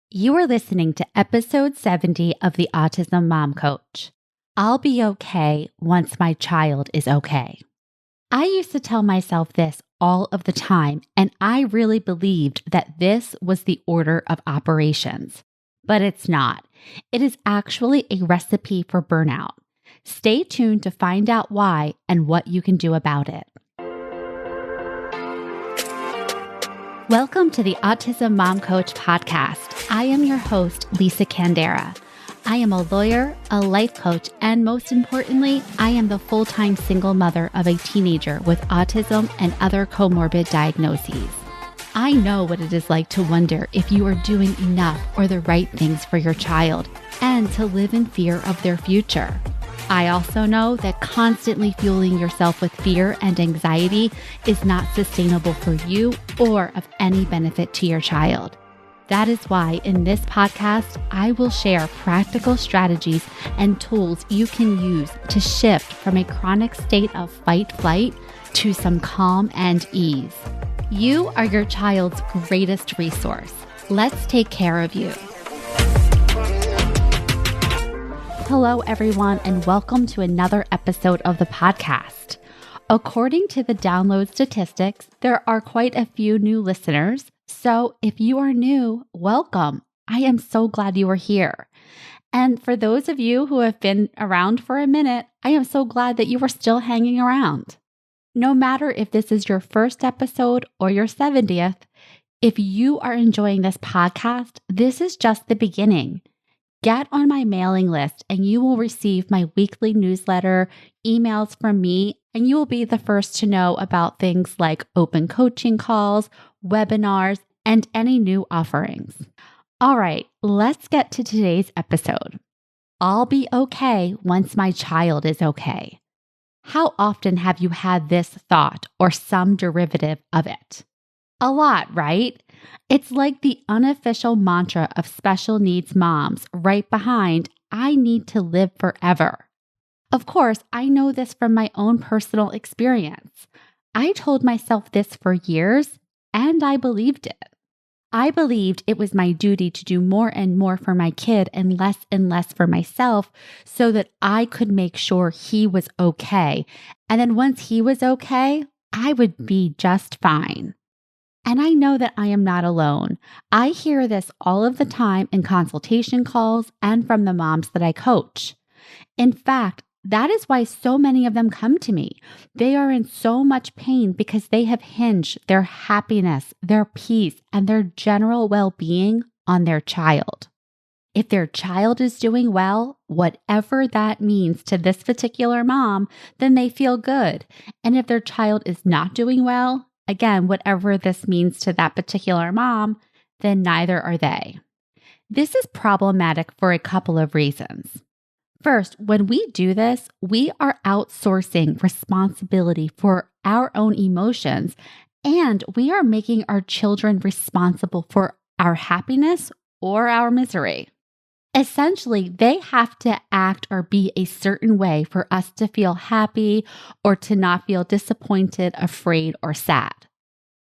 You are listening to episode 70 of the Autism Mom Coach. I'll be okay once my child is okay. I used to tell myself this all of the time, and I really believed that this was the order of operations. But it's not. It is actually a recipe for burnout. Stay tuned to find out why and what you can do about it. Welcome to the Autism Mom Coach podcast. I am your host, Lisa Candera. I am a lawyer, a life coach, and most importantly, I am the full-time single mother of a teenager with autism and other comorbid diagnoses. I know what it is like to wonder if you are doing enough or the right things for your child and to live in fear of their future. I also know that constantly fueling yourself with fear and anxiety is not sustainable for you or of any benefit to your child. That is why in this podcast, I will share practical strategies and tools you can use to shift from a chronic state of fight-flight to some calm and ease. You are your child's greatest resource. Let's take care of you. Hello, everyone, and welcome to another episode of the podcast. According to the download statistics, there are quite a few new listeners. So if you are new, welcome. I am so glad you are here. And for those of you who have been around for a minute, I am so glad that you are still hanging around. No matter if this is your first episode or your 70th, if you are enjoying this podcast, this is just the beginning. Get on my mailing list and you will receive my weekly newsletter, emails from me, and you will be the first to know about things like open coaching calls, webinars, and any new offerings. All right, let's get to today's episode. I'll be okay once my child is okay. How often have you had this thought or some derivative of it? A lot, right? It's like the unofficial mantra of special needs moms right behind, I need to live forever. Of course, I know this from my own personal experience. I told myself this for years, and I believed it. I believed it was my duty to do more and more for my kid and less for myself so that I could make sure he was okay. And then once he was okay, I would be just fine. And I know that I am not alone. I hear this all of the time in consultation calls and from the moms that I coach. In fact, that is why so many of them come to me. They are in so much pain because they have hinged their happiness, their peace, and their general well-being on their child. If their child is doing well, whatever that means to this particular mom, then they feel good. And if their child is not doing well, again, whatever this means to that particular mom, then neither are they. This is problematic for a couple of reasons. First, when we do this, we are outsourcing responsibility for our own emotions, and we are making our children responsible for our happiness or our misery. Essentially, they have to act or be a certain way for us to feel happy or to not feel disappointed, afraid, or sad.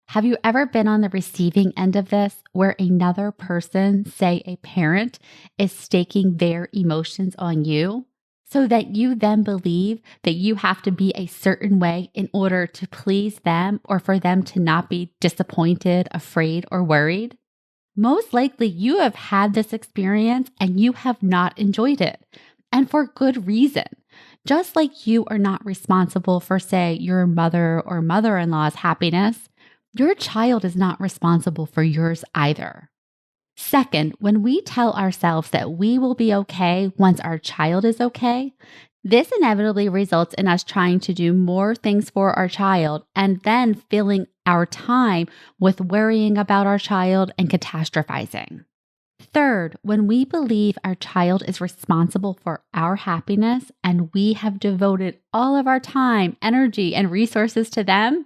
Have you ever been on the receiving end of this where another person, say a parent, is staking their emotions on you so that you then believe that you have to be a certain way in order to please them or for them to not be disappointed, afraid, or worried? Most likely you have had this experience and you have not enjoyed it, and for good reason. Just like you are not responsible for, say, your mother or mother-in-law's happiness, your child is not responsible for yours either. Second, when we tell ourselves that we will be okay once our child is okay, this inevitably results in us trying to do more things for our child and then filling our time with worrying about our child and catastrophizing. Third, when we believe our child is responsible for our happiness and we have devoted all of our time, energy, and resources to them,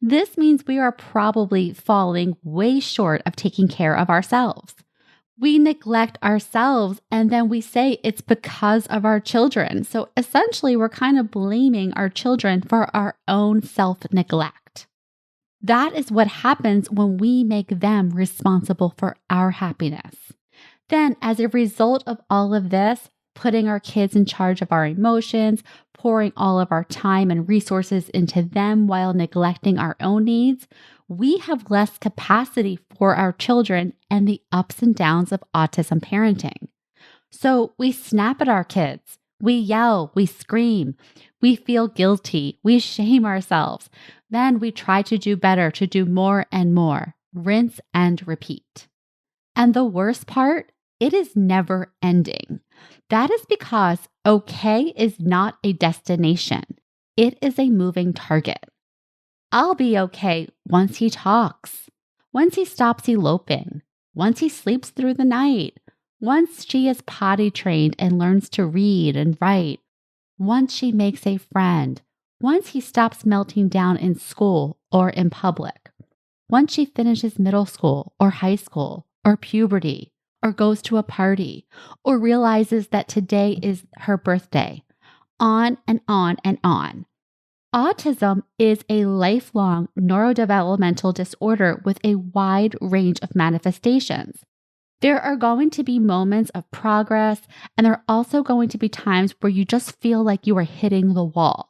this means we are probably falling way short of taking care of ourselves. We neglect ourselves and then we say it's because of our children. So essentially, we're kind of blaming our children for our own self-neglect. That is what happens when we make them responsible for our happiness. Then, as a result of all of this, putting our kids in charge of our emotions, pouring all of our time and resources into them while neglecting our own needs, we have less capacity for our children and the ups and downs of autism parenting. So we snap at our kids, we yell, we scream, we feel guilty, we shame ourselves. Then we try to do better, to do more and more, rinse and repeat. And the worst part, it is never ending. That is because okay is not a destination. It is a moving target. I'll be okay once he talks, once he stops eloping, once he sleeps through the night, once she is potty trained and learns to read and write, once she makes a friend, once he stops melting down in school or in public, once she finishes middle school or high school or puberty, or goes to a party, or realizes that today is her birthday, on and on and on. Autism is a lifelong neurodevelopmental disorder with a wide range of manifestations. There are going to be moments of progress, and there are also going to be times where you just feel like you are hitting the wall.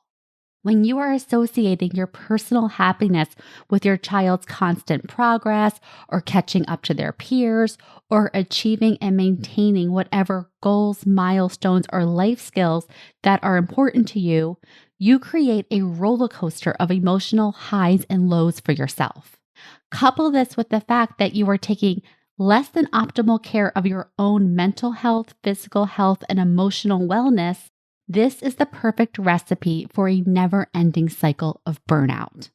When you are associating your personal happiness with your child's constant progress or catching up to their peers or achieving and maintaining whatever goals, milestones, or life skills that are important to you, you create a roller coaster of emotional highs and lows for yourself. Couple this with the fact that you are taking less than optimal care of your own mental health, physical health, and emotional wellness. This is the perfect recipe for a never-ending cycle of burnout.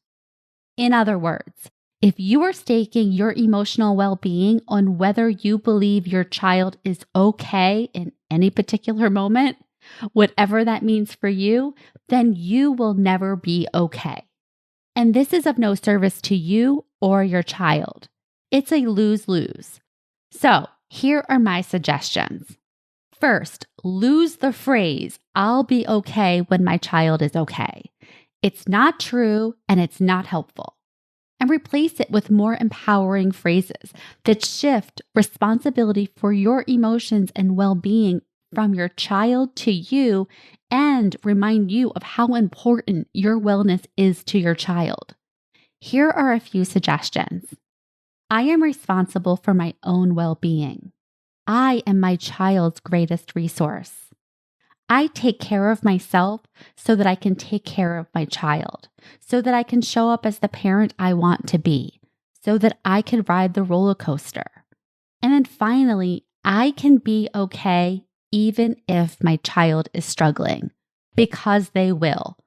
In other words, if you are staking your emotional well-being on whether you believe your child is okay in any particular moment, whatever that means for you, then you will never be okay. And this is of no service to you or your child. It's a lose-lose. So here are my suggestions. First, lose the phrase, I'll be okay when my child is okay. It's not true and it's not helpful. And replace it with more empowering phrases that shift responsibility for your emotions and well-being from your child to you and remind you of how important your wellness is to your child. Here are a few suggestions. I am responsible for my own well-being. I am my child's greatest resource. I take care of myself so that I can take care of my child, so that I can show up as the parent I want to be, so that I can ride the roller coaster. And then finally, I can be okay even if my child is struggling, because they will.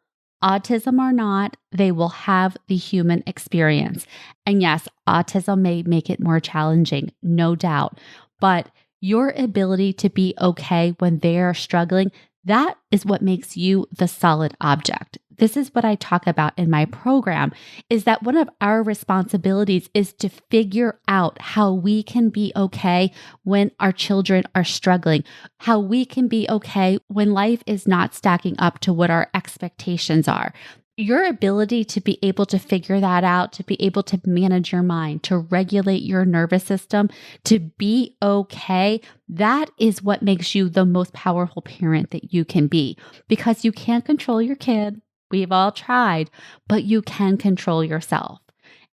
Autism or not, they will have the human experience. And yes, autism may make it more challenging, no doubt, but your ability to be okay when they are struggling, that is what makes you the solid object. This is what I talk about in my program, is that one of our responsibilities is to figure out how we can be okay when our children are struggling, how we can be okay when life is not stacking up to what our expectations are. Your ability to be able to figure that out, to be able to manage your mind, to regulate your nervous system, to be okay, that is what makes you the most powerful parent that you can be, because you can't control your kid. We've all tried, but you can control yourself.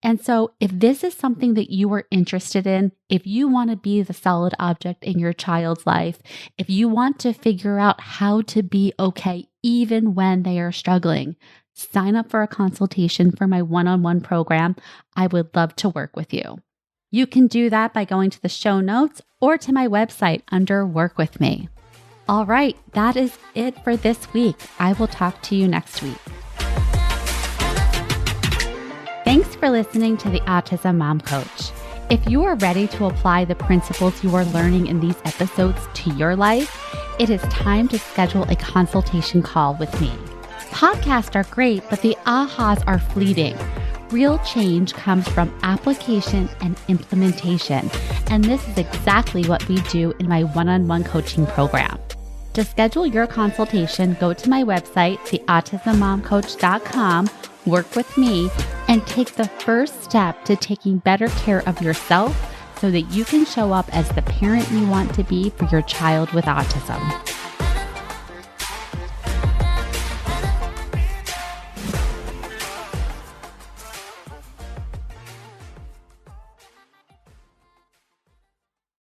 And so if this is something that you are interested in, if you want to be the solid object in your child's life, if you want to figure out how to be okay even when they are struggling, sign up for a consultation for my one-on-one program. I would love to work with you. You can do that by going to the show notes or to my website under Work With Me. All right, that is it for this week. I will talk to you next week. Thanks for listening to the Autism Mom Coach. If you are ready to apply the principles you are learning in these episodes to your life, it is time to schedule a consultation call with me. Podcasts are great, but the ahas are fleeting. Real change comes from application and implementation, and this is exactly what we do in my one-on-one coaching program. To schedule your consultation, go to my website, theautismmomcoach.com, work with me, and take the first step to taking better care of yourself so that you can show up as the parent you want to be for your child with autism.